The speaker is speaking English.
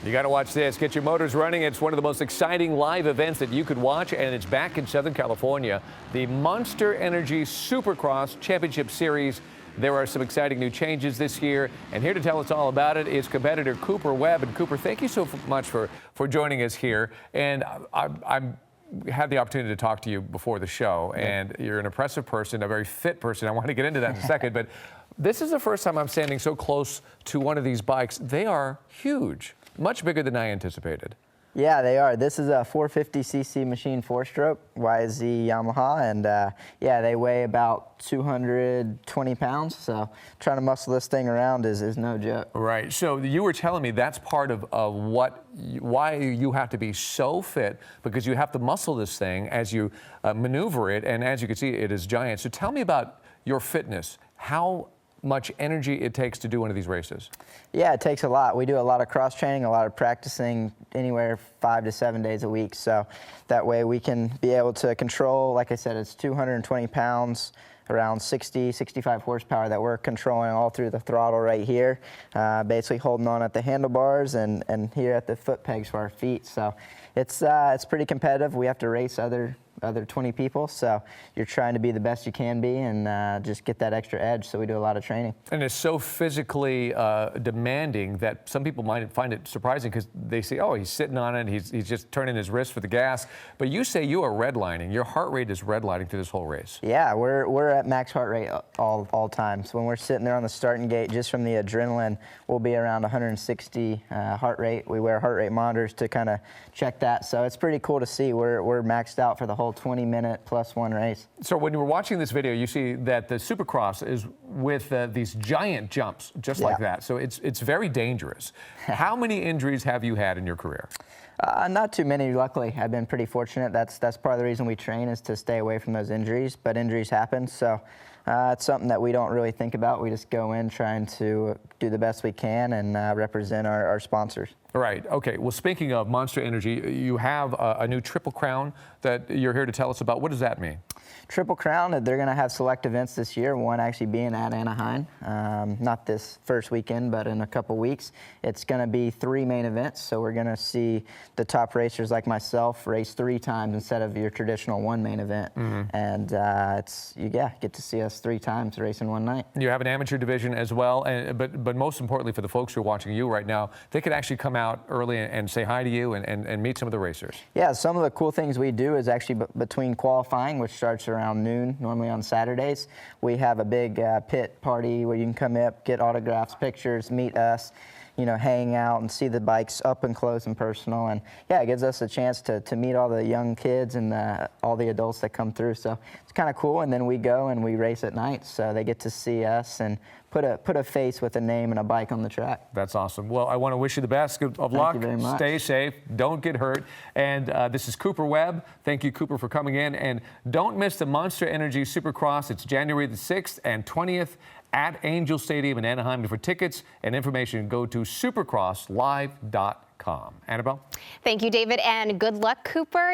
You got to watch this. Get your motors running. It's one of the most exciting live events that you could watch, and it's back in Southern California. The Monster Energy Supercross Championship Series. There are some exciting new changes this year, and here to tell us all about it is competitor Cooper Webb. And Cooper, thank you so much for joining us here. And I had the opportunity to talk to you before the show, and you're an impressive person, a very fit person. I want to get into that in a second, but this is the first time I'm standing so close to one of these bikes. They are huge. Much bigger than I anticipated. Yeah, they are. This is a 450cc machine 4-stroke YZ Yamaha, and yeah, they weigh about 220 pounds, so trying to muscle this thing around is no joke. Right. So you were telling me that's part of why you have to be so fit, because you have to muscle this thing as you maneuver it, and as you can see, it is giant. So tell me about your fitness. How much energy it takes to do one of these races? Yeah, it takes a lot. We do a lot of cross training, a lot of practicing, anywhere 5 to 7 days a week. So that way we can be able to control, like I said, it's 220 pounds, around 60, 65 horsepower that we're controlling all through the throttle right here, basically holding on at the handlebars and here at the foot pegs for our feet. So it's pretty competitive. We have to race other 20 people, so you're trying to be the best you can be and just get that extra edge, so we do a lot of training. And it's so physically demanding that some people might find it surprising because they say, oh, he's sitting on it, he's just turning his wrist for the gas, but you say you are redlining. Your heart rate is redlining through this whole race. Yeah, we're at max heart rate all time. So when we're sitting there on the starting gate, just from the adrenaline, we'll be around 160 heart rate. We wear heart rate monitors to kind of check that, so it's pretty cool to see. We're maxed out for the whole 20-minute plus one race. So when you were watching this video, you see that the Supercross is with these giant jumps, just like that. So it's very dangerous. How many injuries have you had in your career? Not too many, luckily. I've been pretty fortunate. That's part of the reason we train, is to stay away from those injuries, but injuries happen. So it's something that we don't really think about. We just go in trying to do the best we can and represent our sponsors. Right. Okay. Well, speaking of Monster Energy, you have a new Triple Crown that you're here to tell us about. What does that mean? Triple Crown, they're going to have select events this year, one actually being at Anaheim. Not this first weekend, but in a couple weeks. It's going to be 3 main events, so we're going to see the top racers like myself race 3 times instead of your traditional 1 main event. And you get to see us 3 times race in one night. You have an amateur division as well, but most importantly for the folks who are watching you right now, they could actually come out early and say hi to you and meet some of the racers. Yeah, some of the cool things we do is actually between qualifying, which starts around noon, normally on Saturdays, we have a big pit party where you can come up, get autographs, pictures, meet us, you know, hang out and see the bikes up and close and personal. And yeah, it gives us a chance to meet all the young kids and all the adults that come through. So it's kind of cool. And then we go and we race at night, so they get to see us and put a face with a name and a bike on the track. That's awesome. Well, I want to wish you the best of luck. Thank you very much. Stay safe. Don't get hurt. And this is Cooper Webb. Thank you, Cooper, for coming in. And don't miss the Monster Energy Supercross. It's January the 6th and 20th at Angel Stadium in Anaheim. For tickets and information, go to supercrosslive.com. Annabelle? Thank you, David, and good luck, Cooper.